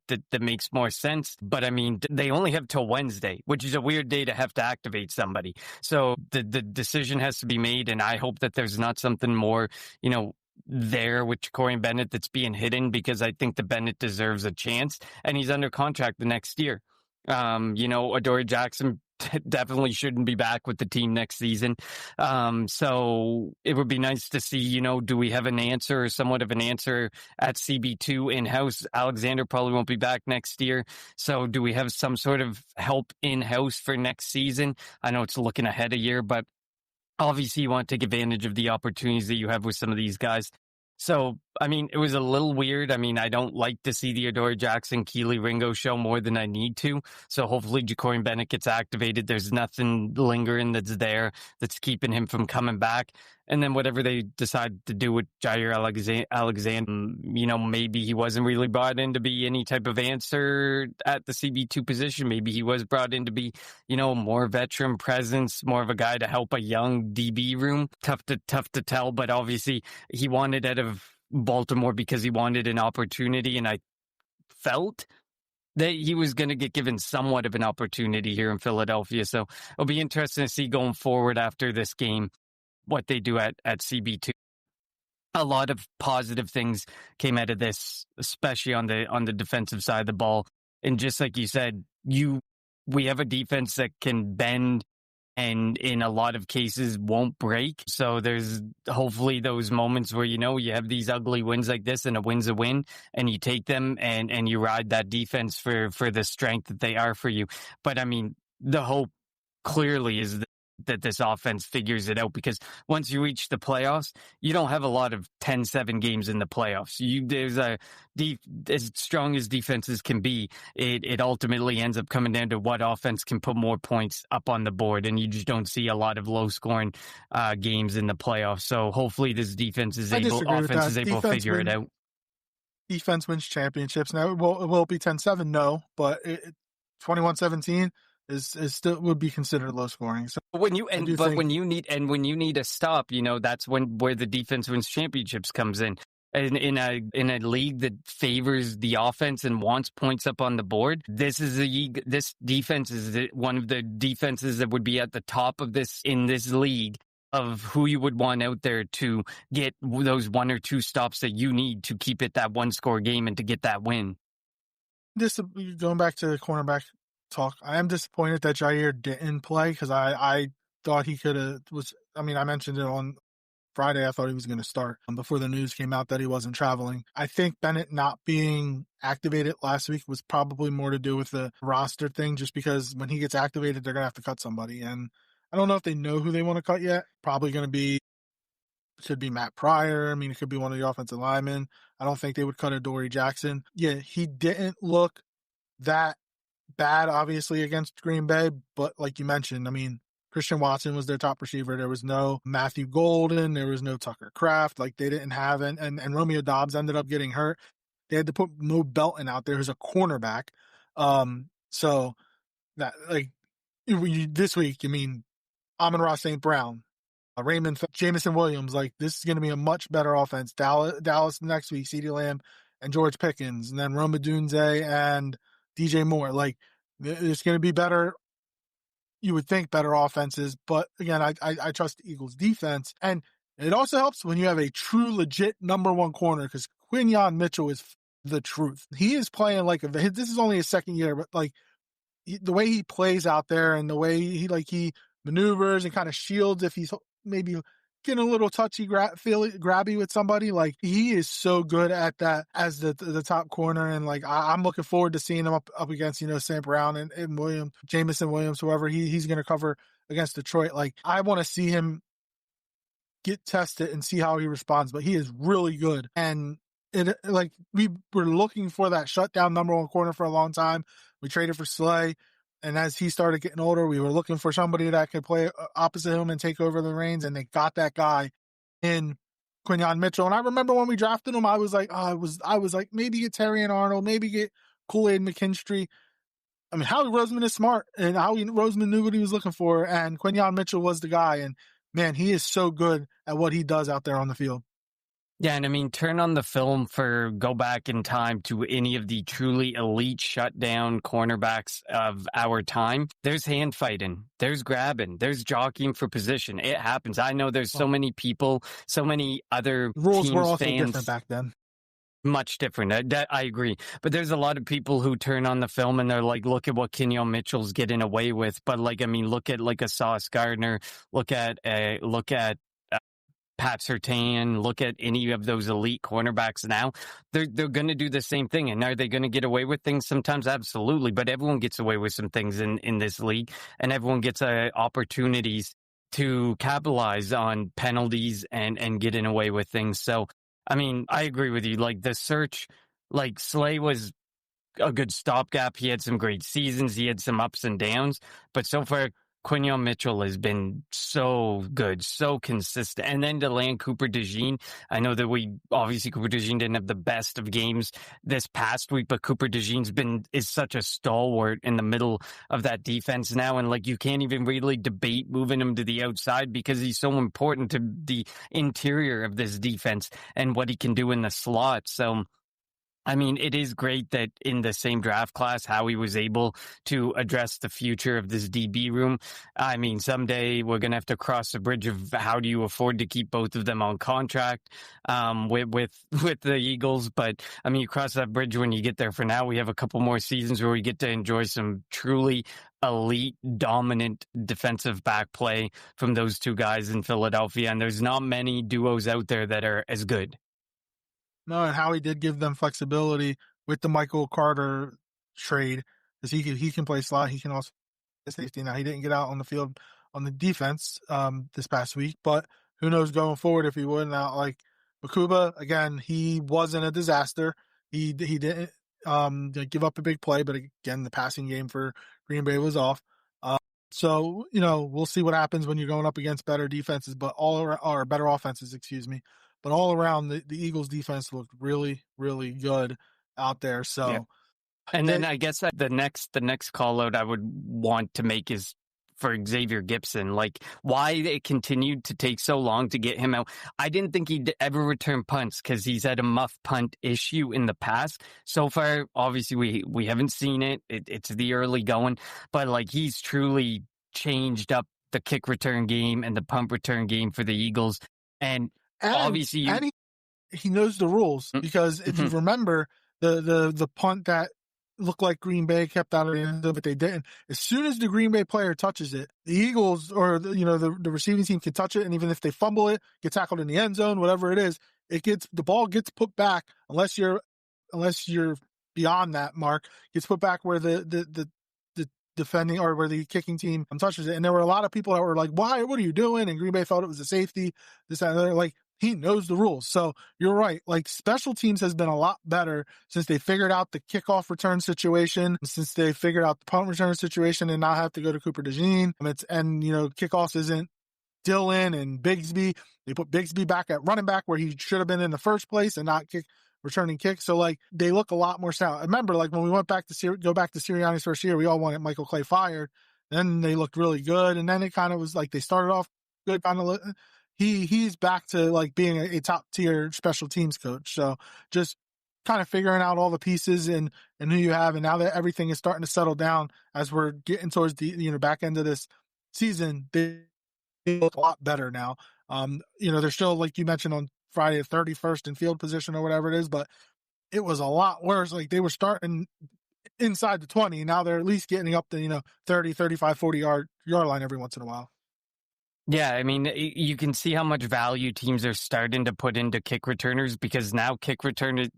that makes more sense. But I mean, they only have till Wednesday, which is a weird day to have to activate somebody. So the decision has to be made, and I hope that there's not something more, there with Ja'Cory Bennett that's being hidden, because I think the Bennett deserves a chance, and he's under contract the next year. Adoree Jackson definitely shouldn't be back with the team next season. So it would be nice to see, do we have an answer or somewhat of an answer at CB2 in-house? Alexander probably won't be back next year. So do we have some sort of help in-house for next season? I know it's looking ahead a year, but obviously you want to take advantage of the opportunities that you have with some of these guys. So, I mean, it was a little weird. I mean, I don't like to see the Adoree Jackson, Keely Ringo show more than I need to. So hopefully Ja'Cory Bennett gets activated. There's nothing lingering that's there that's keeping him from coming back. And then whatever they decide to do with Jair Alexander, maybe he wasn't really brought in to be any type of answer at the CB2 position. Maybe he was brought in to be, more veteran presence, more of a guy to help a young DB room. Tough to tell, but obviously he wanted out of Baltimore because he wanted an opportunity, and I felt that he was going to get given somewhat of an opportunity here in Philadelphia. So it'll be interesting to see going forward after this game what they do at CB2. A lot of positive things came out of this, especially on the defensive side of the ball. And just like you said, we have a defense that can bend and in a lot of cases won't break. So there's hopefully those moments where, you have these ugly wins like this, and a win's a win, and you take them and you ride that defense for the strength that they are for you. But I mean, the hope clearly is that this offense figures it out, because once you reach the playoffs, you don't have a lot of 10-7 games in the playoffs. There's as strong as defenses can be, it ultimately ends up coming down to what offense can put more points up on the board, and you just don't see a lot of low scoring games in the playoffs. So hopefully this offense is able to figure it out. Defense wins championships. Now it will be 10-7, no, but 21-17 is still would be considered low scoring. So when you need a stop, that's where the defense wins championships comes in. In a league that favors the offense and wants points up on the board, this defense is one of the defenses that would be at the top of this in this league of who you would want out there to get those one or two stops that you need to keep it that one score game and to get that win. This going back to the cornerback talk, I am disappointed that Jair didn't play, because I thought he could have I mentioned it on Friday. I thought he was going to start before the news came out that he wasn't traveling. I think Bennett not being activated last week was probably more to do with the roster thing, just because when he gets activated, they're going to have to cut somebody. And I don't know if they know who they want to cut yet. Probably going to be, could be Matt Pryor. It could be one of the offensive linemen. I don't think they would cut Adoree Jackson. Yeah, he didn't look that bad, obviously, against Green Bay, but like you mentioned, I mean, Christian Watson was their top receiver. There was no Matthew Golden. There was no Tucker Kraft. Like they didn't have, and Romeo Dobbs ended up getting hurt. They had to put Mo Belton out there as a cornerback. So that like this week, I mean, Amon-Ra St. Brown, Jameson Williams, like this is going to be a much better offense. Dallas next week, CeeDee Lamb and George Pickens, and then Roma Dunze and DJ Moore. Like it's going to be better. You would think better offenses, but again, I trust the Eagles defense, and it also helps when you have a true legit number one corner because Quinyon Mitchell is the truth. He is playing like this is only his second year, but like the way he plays out there and the way he maneuvers and kind of shields if he's maybe getting a little touchy, grabby with somebody. Like he is so good at that as the top corner, and like I'm looking forward to seeing him up against St. Brown and Williams, Jameson Williams, whoever he's going to cover against Detroit. Like I want to see him get tested and see how he responds, but he is really good. And we were looking for that shutdown number one corner for a long time. We traded for Slay, and as he started getting older, we were looking for somebody that could play opposite him and take over the reins, and they got that guy in Quinyon Mitchell. And I remember when we drafted him, I was like, maybe get Terrion Arnold, maybe get Kool-Aid McKinstry. I mean, Howie Roseman is smart, and Howie Roseman knew what he was looking for, and Quinyon Mitchell was the guy. And man, he is so good at what he does out there on the field. Yeah, and I mean, turn on the film go back in time to any of the truly elite shutdown cornerbacks of our time. There's hand fighting, there's grabbing, there's jockeying for position. It happens. I know there's so many people, so many other The rules were teams, also fans, different back then. much different. That I agree. But there's a lot of people who turn on the film and they're like, look at what Kenyon Mitchell's getting away with. But like, I mean, look at like a Sauce Gardner, look at Pat Surtain, look at any of those elite cornerbacks now. They're going to do the same thing. And are they going to get away with things sometimes? Absolutely. But everyone gets away with some things in this league, and everyone gets opportunities to capitalize on penalties and getting away with things. So, I mean, I agree with you. Like the search, like Slay was a good stopgap. He had some great seasons. He had some ups and downs, but so far, Quinyon Mitchell has been so good, so consistent. And then to land Cooper DeJean, I know that obviously Cooper DeJean didn't have the best of games this past week, but Cooper DeJean's is such a stalwart in the middle of that defense now. And like, you can't even really debate moving him to the outside because he's so important to the interior of this defense and what he can do in the slot. So, I mean, it is great that in the same draft class, Howie was able to address the future of this DB room. I mean, someday we're going to have to cross the bridge of how do you afford to keep both of them on contract with the Eagles. But I mean, you cross that bridge when you get there. For now, we have a couple more seasons where we get to enjoy some truly elite, dominant defensive back play from those two guys in Philadelphia. And there's not many duos out there that are as good. No, and Howie did give them flexibility with the Michael Carter trade because he can play slot. He can also play safety. Now he didn't get out on the field on the defense this past week, but who knows going forward if he would. Now, like Makuba, again, he wasn't a disaster. He didn't give up a big play, but again, the passing game for Green Bay was off. So we'll see what happens when you're going up against better defenses, but or better offenses, excuse me. But all around, the Eagles' defense looked really, really good out there. So, yeah. And then I guess the next call out I would want to make is for Xavier Gipson. Like, why it continued to take so long to get him out. I didn't think he'd ever return punts because he's had a muff punt issue in the past. So far, obviously, we haven't seen it. It's the early going, but like he's truly changed up the kick return game and the punt return game for the Eagles. And obviously, he knows the rules because if you remember the punt that looked like Green Bay kept out of the end zone, but they didn't. As soon as the Green Bay player touches it, the Eagles or the receiving team can touch it, and even if they fumble it, get tackled in the end zone, whatever it is, the ball gets put back unless you're beyond that mark, gets put back where the defending or where the kicking team touches it. And there were a lot of people that were like, "Why? What are you doing?" And Green Bay felt it was a safety. This and that. Like he knows the rules. So you're right. Like special teams has been a lot better since they figured out the kickoff return situation, since they figured out the punt return situation and not have to go to Cooper DeJean. And kickoffs isn't Dillon and Bigsby. They put Bigsby back at running back where he should have been in the first place and not returning kicks. So like they look a lot more sound. I remember like when we went back to go back to Sirianni's first year, we all wanted Michael Clay fired. Then they looked really good. And then it kind of was like they started off good, kind of he's back to like being a top tier special teams coach. So just kind of figuring out all the pieces and who you have. And now that everything is starting to settle down as we're getting towards the, back end of this season, they look a lot better now. They're still, like you mentioned on Friday, 31st in field position or whatever it is, but it was a lot worse. Like they were starting inside the 20. Now they're at least getting up to, 30, 35, 40 yard line every once in a while. Yeah, I mean, you can see how much value teams are starting to put into kick returners because now kick returns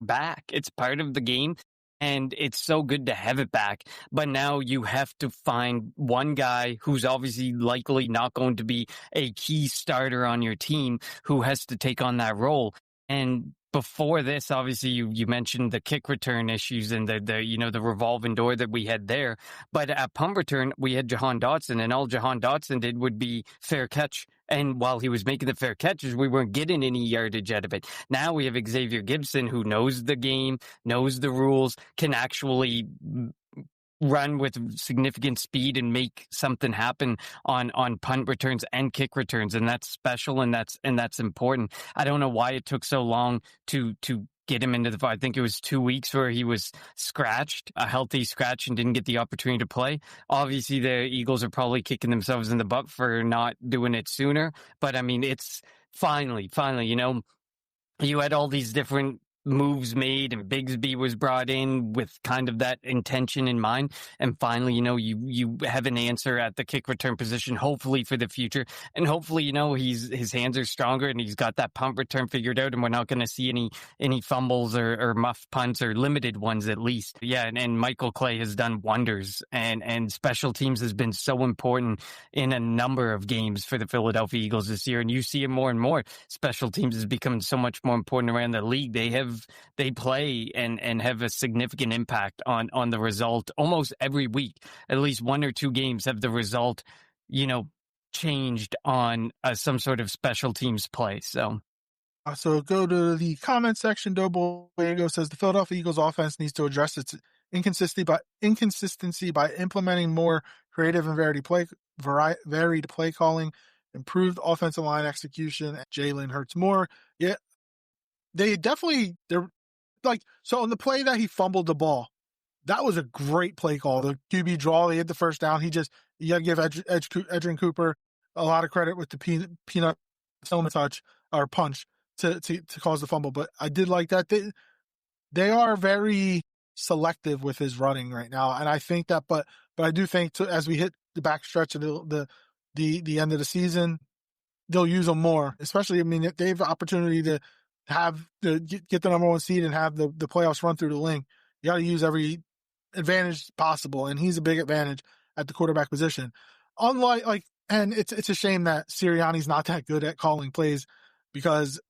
back. It's part of the game, and it's so good to have it back. But now you have to find one guy who's obviously likely not going to be a key starter on your team who has to take on that role. And before this, obviously, you mentioned the kick return issues and the revolving door that we had there. But at punt return, we had Jahan Dotson, and all Jahan Dotson did would be fair catch. And while he was making the fair catches, we weren't getting any yardage out of it. Now we have Xavier Gibson, who knows the game, knows the rules, can actually run with significant speed and make something happen on punt returns and kick returns. And that's special and that's important. I don't know why it took so long to get him into I think it was 2 weeks where he was scratched, a healthy scratch, and didn't get the opportunity to play. Obviously the Eagles are probably kicking themselves in the butt for not doing it sooner. But I mean, it's finally, you had all these different moves made and Bigsby was brought in with kind of that intention in mind. And finally, you have an answer at the kick return position, hopefully for the future. And hopefully, his hands are stronger and he's got that punt return figured out and we're not going to see any fumbles or muff punts or limited ones at least. Yeah. And Michael Clay has done wonders and special teams has been so important in a number of games for the Philadelphia Eagles this year. And you see it more and more. Special teams has become so much more important around the league. They play and have a significant impact on the result almost every week. At least one or two games have the result, changed on some sort of special teams play. So go to the comment section. Doughboy says the Philadelphia Eagles offense needs to address its inconsistency by implementing more creative and varied play calling, improved offensive line execution, and Jalen Hurts more. Yeah, they're like, so on the play that he fumbled the ball, that was a great play call. The QB draw, he hit the first down. You got to give Edgerrin Cooper a lot of credit with the peanut helmet touch or punch to cause the fumble. But I did like that. They are very selective with his running right now. And I think that, but I do think as we hit the back stretch of the end of the season, they'll use them more, especially, I mean, they have the opportunity to get the number one seed and have the playoffs run through the link. You got to use every advantage possible, and he's a big advantage at the quarterback position. And it's a shame that Sirianni's not that good at calling plays because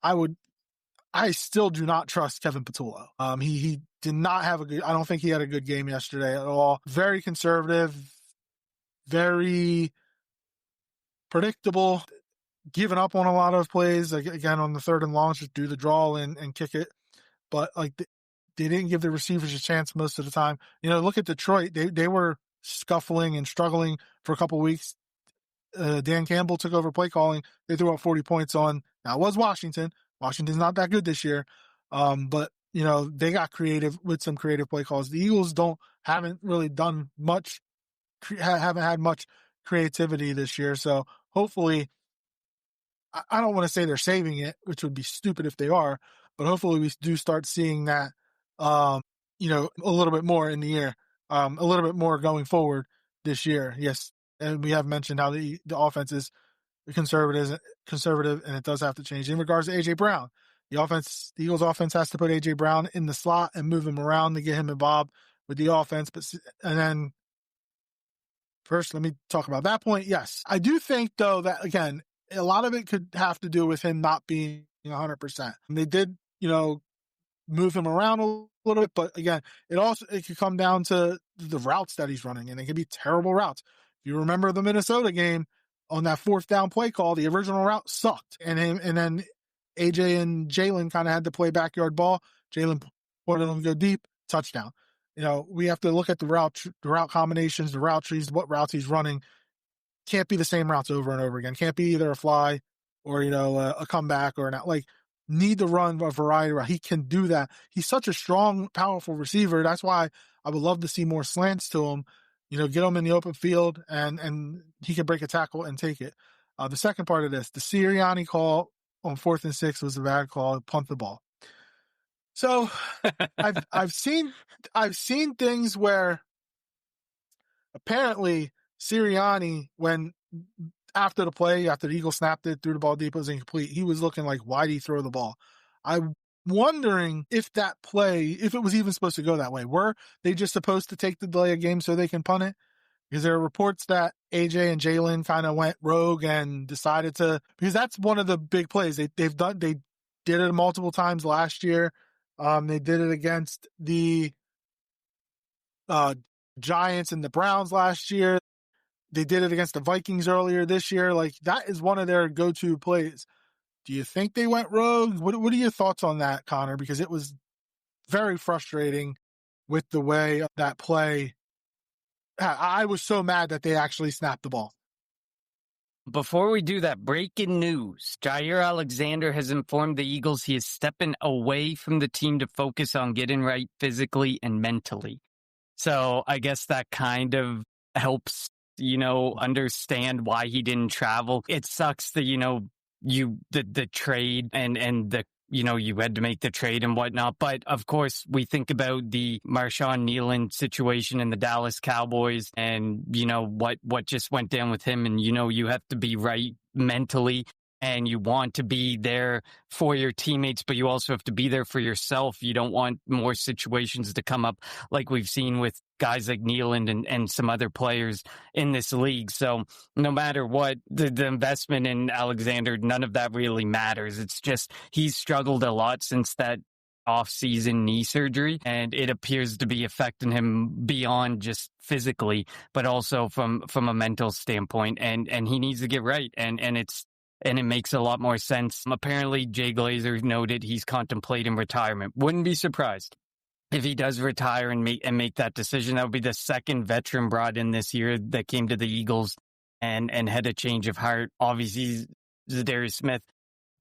I still do not trust Kevin Patullo. He did not have I don't think he had a good game yesterday at all. Very conservative, very predictable. Giving up on a lot of plays, like, again, on the third and long, just do the draw and kick it. But like they didn't give the receivers a chance most of the time. Look at Detroit. They were scuffling and struggling for a couple of weeks. Dan Campbell took over play calling. They threw out 40 points on. Now it was Washington. Washington's not that good this year. But they got creative with some creative play calls. The Eagles haven't really done much, haven't had much creativity this year. So hopefully, I don't want to say they're saving it, which would be stupid if they are, but hopefully we do start seeing that, a little bit more in the year, a little bit more going forward this year. Yes. And we have mentioned how the offense is conservative, and it does have to change. In regards to A.J. Brown, the Eagles offense has to put A.J. Brown in the slot and move him around to get him involved with the offense. And then first, let me talk about that point. Yes. I do think, though, that, again, a lot of it could have to do with him not being 100%. And they did, move him around a little bit, but again, it could come down to the routes that he's running, and it can be terrible routes. If you remember the Minnesota game on that fourth down play call, the original route sucked, and then AJ and Jalen kind of had to play backyard ball. Jalen put it on go deep, touchdown. We have to look at the route combinations, the route trees, what routes he's running. Can't be the same routes over and over again. Can't be either a fly or a comeback or not. Like, need to run a variety. He can do that. He's such a strong, powerful receiver. That's why I would love to see more slants to him. Get him in the open field and he can break a tackle and take it. The second part of this, the Sirianni call on 4th and 6 was a bad call. Punt the ball. So I've seen things where apparently Sirianni, when after the play, after the Eagles snapped it, threw the ball deep, it was incomplete, he was looking like, why did he throw the ball? I'm wondering if that play, if it was even supposed to go that way. Were they just supposed to take the delay of game so they can punt it? Because there are reports that AJ and Jalen kind of went rogue and decided to, because that's one of the big plays. They did it multiple times last year. They did it against the Giants and the Browns last year. They did it against the Vikings earlier this year. Like, that is one of their go-to plays. Do you think they went rogue? What are your thoughts on that, Connor? Because it was very frustrating with the way that play. I was so mad that they actually snapped the ball. Before we do that, breaking news. Jair Alexander has informed the Eagles he is stepping away from the team to focus on getting right physically and mentally. So I guess that kind of helps, understand why he didn't travel. It sucks that, the trade and the, you had to make the trade and whatnot. But of course, we think about the Marshawn Kneeland situation in the Dallas Cowboys and, what just went down with him. And, you have to be right mentally and you want to be there for your teammates, but you also have to be there for yourself. You don't want more situations to come up like we've seen with guys like Kneeland and some other players in this league. So no matter what, the investment in Alexander, none of that really matters. It's just he's struggled a lot since that off-season knee surgery, and it appears to be affecting him beyond just physically, but also from a mental standpoint. And he needs to get right. And it makes a lot more sense. Apparently, Jay Glazer noted he's contemplating retirement. Wouldn't be surprised if he does retire and make that decision. That would be the second veteran brought in this year that came to the Eagles and had a change of heart. Obviously, Zadarius Smith,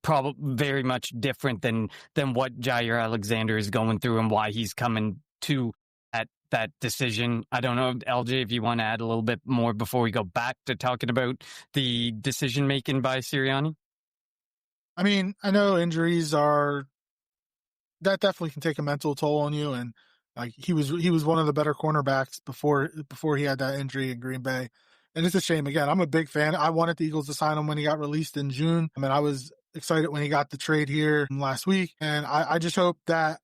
probably very much different than what Jair Alexander is going through and why he's coming to that decision. I don't know, LJ, if you want to add a little bit more before we go back to talking about the decision making by Sirianni. I mean, I know injuries that definitely can take a mental toll on you, and like he was one of the better cornerbacks before he had that injury in Green Bay. And it's a shame. Again, I'm a big fan. I wanted the Eagles to sign him when he got released in June. I mean, I was excited when he got the trade here last week, and I just hope that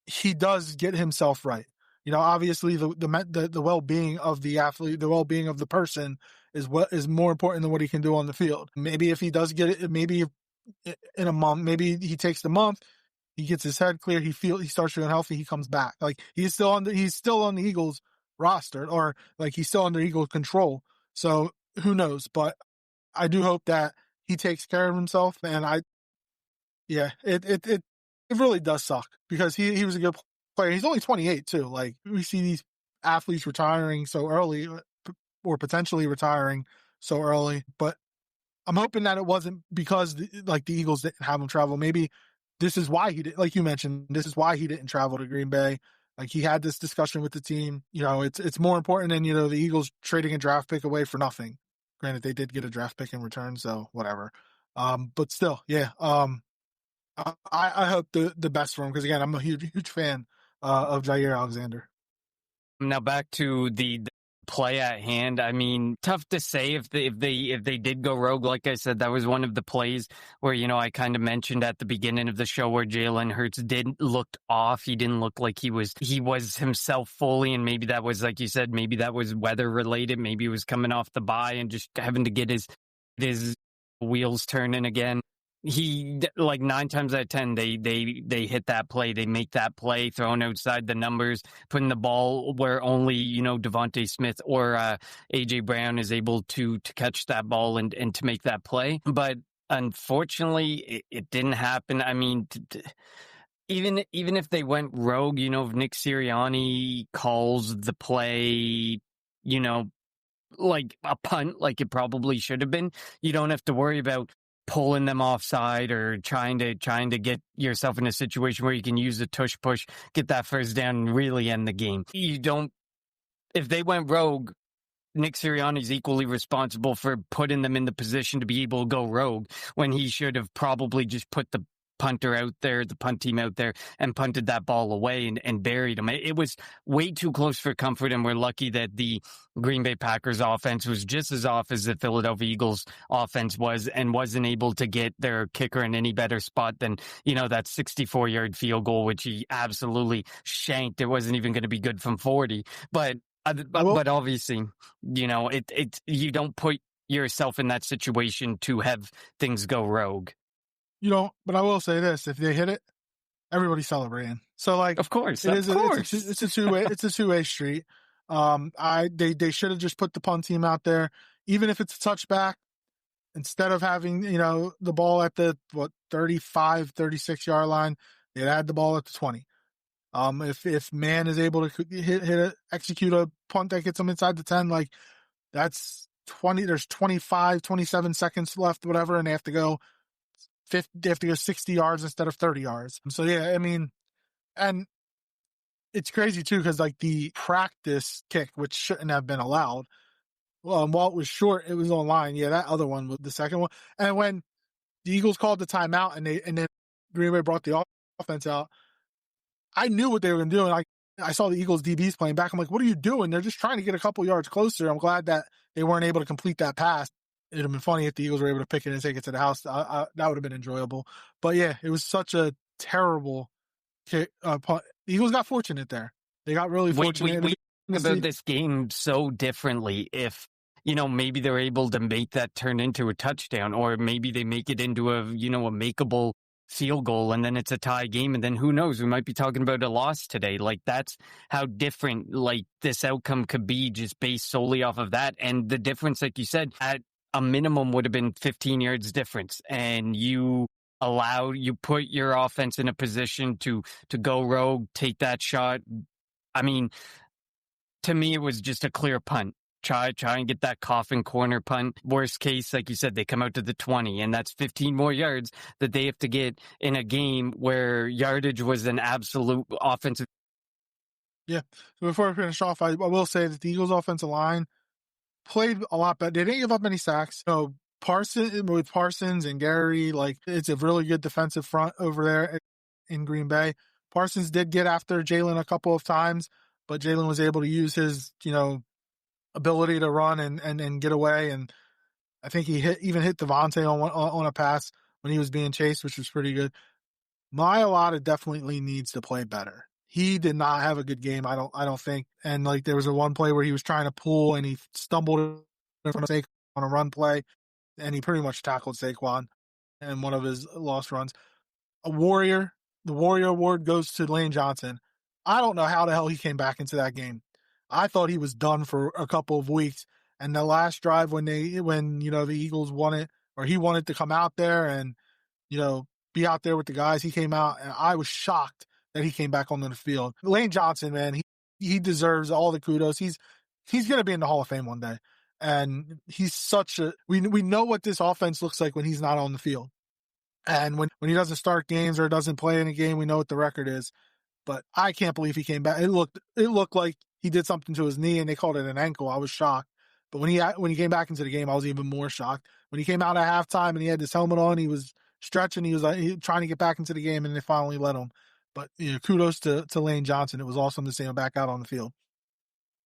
he does get himself right. Obviously the well-being of the athlete, the well-being of the person is what is more important than what he can do on the field. Maybe if he does get it, maybe in a month, maybe he takes the month, he gets his head clear, he starts feeling healthy, he comes back. Like, he's still on the Eagles roster, or like he's still under Eagles control. So who knows? But I do hope that he takes care of himself. And it really does suck because he was a good player. He's only 28 too. Like, we see these athletes retiring so early or potentially retiring so early, but I'm hoping that it wasn't because the Eagles didn't have him travel. Maybe this is why he did, like you mentioned, this is why he didn't travel to Green Bay. Like, he had this discussion with the team. It's more important than, the Eagles trading a draft pick away for nothing. Granted, they did get a draft pick in return, so whatever. But still, yeah. I hope the best for him, because again, I'm a huge fan of Jair Alexander. Now back to the play at hand. I mean, tough to say if they did go rogue. Like I said, that was one of the plays where, I kind of mentioned at the beginning of the show where Jalen Hurts did look off. He didn't look like he was himself fully. And maybe that was, like you said, maybe that was weather related. Maybe he was coming off the bye and just having to get his wheels turning again. Like 9 times out of 10, they hit that play, they make that play, throwing outside the numbers, putting the ball where only Devontae Smith or AJ Brown is able to catch that ball and to make that play. But unfortunately, it didn't happen. I mean, even if they went rogue, if Nick Sirianni calls the play, you know, like a punt, like it probably should have been, you don't have to worry about pulling them offside or trying to get yourself in a situation where you can use a tush push, get that first down, and really end the game. You don't. If they went rogue, Nick Sirianni is equally responsible for putting them in the position to be able to go rogue when he should have probably just put the punter out there, the punt team out there, and punted that ball away and buried him. It was way too close for comfort, and we're lucky that the Green Bay Packers offense was just as off as the Philadelphia Eagles offense was and wasn't able to get their kicker in any better spot than, that 64-yard field goal, which he absolutely shanked. It wasn't even going to be good from 40. But I will, but obviously, you don't put yourself in that situation to have things go rogue. but I will say this: if they hit it, everybody's celebrating. So like, Of course, it of is course. it's a two-way street. They should have just put the punt team out there, even if it's a touchback, instead of having the ball at the 35, 36 yard line. They had the ball at the 20. If man is able to execute a punt that gets them inside the 10, like that's 20. There's 25, 27 seconds left, whatever, and they have to go 50. They have to go 60 yards instead of 30 yards. So yeah, I mean, and it's crazy too because like the practice kick, which shouldn't have been allowed, while it was short, it was online. Yeah, that other one was the second one. And when the Eagles called the timeout and then Green Bay brought the offense out, I knew what they were going to do, and I saw the Eagles DBs playing back. I'm like, what are you doing? They're just trying to get a couple yards closer. I'm glad that they weren't able to complete that pass. It'd have been funny if the Eagles were able to pick it and take it to the house. That would have been enjoyable. But yeah, it was such a terrible kick. The Eagles got fortunate there. They got really fortunate. We think about this game so differently if, maybe they're able to make that turn into a touchdown, or maybe they make it into a makeable field goal and then it's a tie game, and then who knows, we might be talking about a loss today. Like that's how different like this outcome could be just based solely off of that. And the difference, like you said, at a minimum would have been 15 yards difference, and you put your offense in a position to go rogue, take that shot. I mean, to me, it was just a clear punt. Try and get that coffin corner punt. Worst case, like you said, they come out to the 20, and that's 15 more yards that they have to get in a game where yardage was an absolute offensive. Yeah. So before I finish off, I will say that the Eagles' offensive line played a lot better. They didn't give up many sacks. Parsons and Gary, like it's a really good defensive front over there in Green Bay. Parsons did get after Jalen a couple of times, but Jalen was able to use his, ability to run and get away. And I think he even hit Devontae on a pass when he was being chased, which was pretty good. Mailata definitely needs to play better. He did not have a good game, I don't think. And like there was one play where he was trying to pull and he stumbled in front of Saquon on a run play, and he pretty much tackled Saquon in one of his lost runs. The Warrior Award goes to Lane Johnson. I don't know how the hell he came back into that game. I thought he was done for a couple of weeks. And the last drive when the Eagles wanted, or he wanted to come out there and, be out there with the guys, he came out, and I was shocked that he came back onto the field. Lane Johnson, man, he deserves all the kudos. He's going to be in the Hall of Fame one day. And he's we know what this offense looks like when he's not on the field. And when he doesn't start games or doesn't play in a game, we know what the record is. But I can't believe he came back. It looked like he did something to his knee and they called it an ankle. I was shocked. But when he came back into the game, I was even more shocked. When he came out at halftime and he had his helmet on, he was stretching. He was trying to get back into the game, and they finally let him. But kudos to Lane Johnson. It was awesome to see him back out on the field.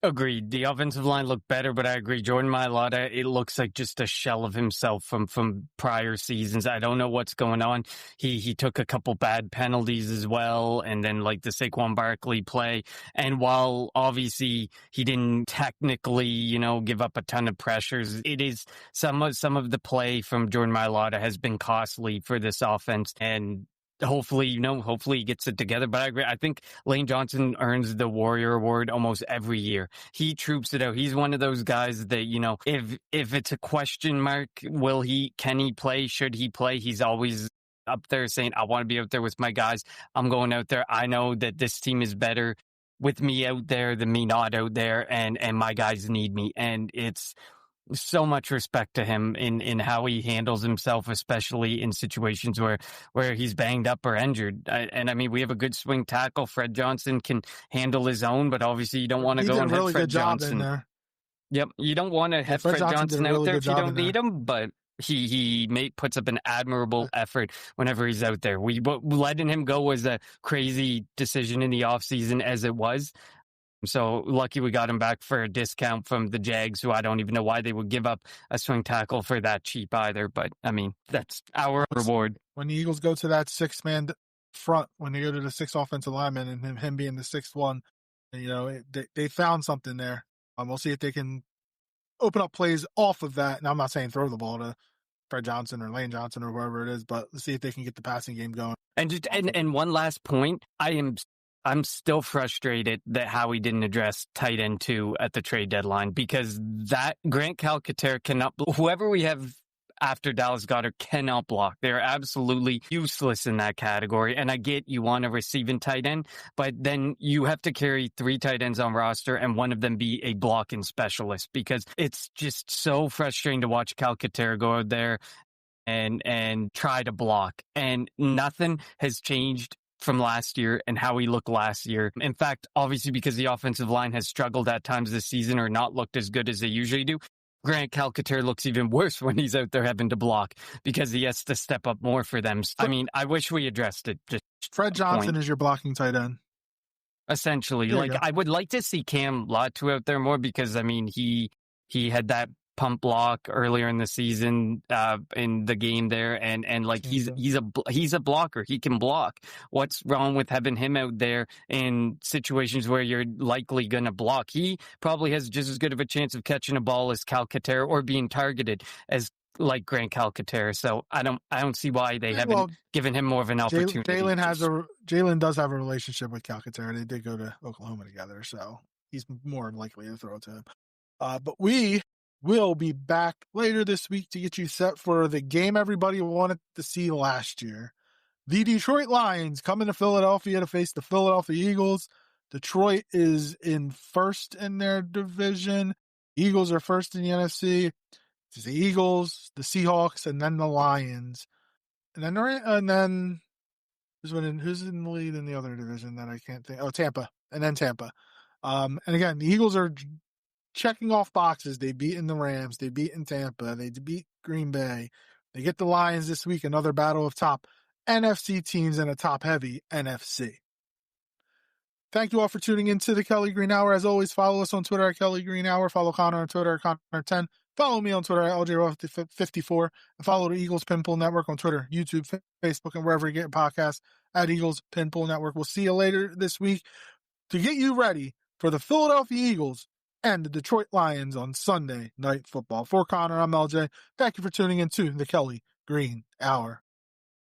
Agreed. The offensive line looked better, but I agree. Jordan Mailata, it looks like just a shell of himself from prior seasons. I don't know what's going on. He took a couple bad penalties as well, and then like the Saquon Barkley play. And while obviously he didn't technically, give up a ton of pressures, it is some of the play from Jordan Mailata has been costly for this offense. And hopefully he gets it together. But I agree. I think Lane Johnson earns the Warrior Award almost every year. He troops it out. He's one of those guys that, if it's a question mark, can he play? Should he play? He's always up there saying, I want to be out there with my guys. I'm going out there. I know that this team is better with me out there than me not out there. And my guys need me. And it's so much respect to him in how he handles himself, especially in situations where he's banged up or injured. I mean, we have a good swing tackle. Fred Johnson can handle his own, but obviously you don't want to He go did a and have really Fred good job in Johnson. there. Yep, you don't want to Yeah, have Fred Fred Johnson did a Johnson out really there good if you job don't in need there. him, but puts up an admirable effort whenever he's out there. Letting him go was a crazy decision in the offseason as it was. So lucky we got him back for a discount from the Jags, who I don't even know why they would give up a swing tackle for that cheap either. But I mean, that's our reward. When the Eagles go to that 6-man front, when they go to the 6 offensive linemen and him being the 6th one, they found something there. We'll see if they can open up plays off of that. And I'm not saying throw the ball to Fred Johnson or Lane Johnson or whoever it is, but let's see if they can get the passing game going. And one last point, I'm still frustrated that Howie didn't address tight end 2 at the trade deadline, because that Grant Calcaterra whoever we have after Dallas Goedert cannot block. They're absolutely useless in that category. And I get you want a receiving tight end, but then you have to carry 3 tight ends on roster and one of them be a blocking specialist, because it's just so frustrating to watch Calcaterra go out there and try to block. And nothing has changed from last year and how he looked last year. In fact, obviously because the offensive line has struggled at times this season or not looked as good as they usually do, Grant Calcaterra looks even worse when he's out there having to block because he has to step up more for them. I mean, I wish we addressed it. Just Fred Johnson is your blocking tight end. Essentially. Like, I would like to see Cam Latu out there more, because, I mean, he had that pump block earlier in the season in the game there, and like he's a blocker. He can block. What's wrong with having him out there in situations where you're likely going to block? He probably has just as good of a chance of catching a ball as Calcaterra or being targeted as like Grant Calcaterra. So I don't see why they haven't given him more of an opportunity. Jalen does have a relationship with Calcaterra. They did go to Oklahoma together, so he's more likely to throw it to him. But we will be back later this week to get you set for the game everybody wanted to see last year. The Detroit Lions coming to Philadelphia to face the Philadelphia Eagles. Detroit is in first in their division. Eagles are first in the NFC. It's the Eagles, the Seahawks, and then the Lions. And then who's in the lead in the other division that I can't think? Oh, Tampa. And then Tampa. And again, the Eagles are checking off boxes. They beat in the Rams. They beat in Tampa. They beat Green Bay. They get the Lions this week. Another battle of top NFC teams and a top-heavy NFC. Thank you all for tuning into the Kelly Green Hour. As always, follow us on Twitter at Kelly Green Hour. Follow Connor on Twitter at Connor10. Follow me on Twitter at LJ54. And follow the Eagles Pinpool Network on Twitter, YouTube, Facebook, and wherever you get podcasts at Eagles Pinpool Network. We'll see you later this week to get you ready for the Philadelphia Eagles and the Detroit Lions on Sunday Night Football. For Connor, I'm LJ. Thank you for tuning into the Kelly Green Hour.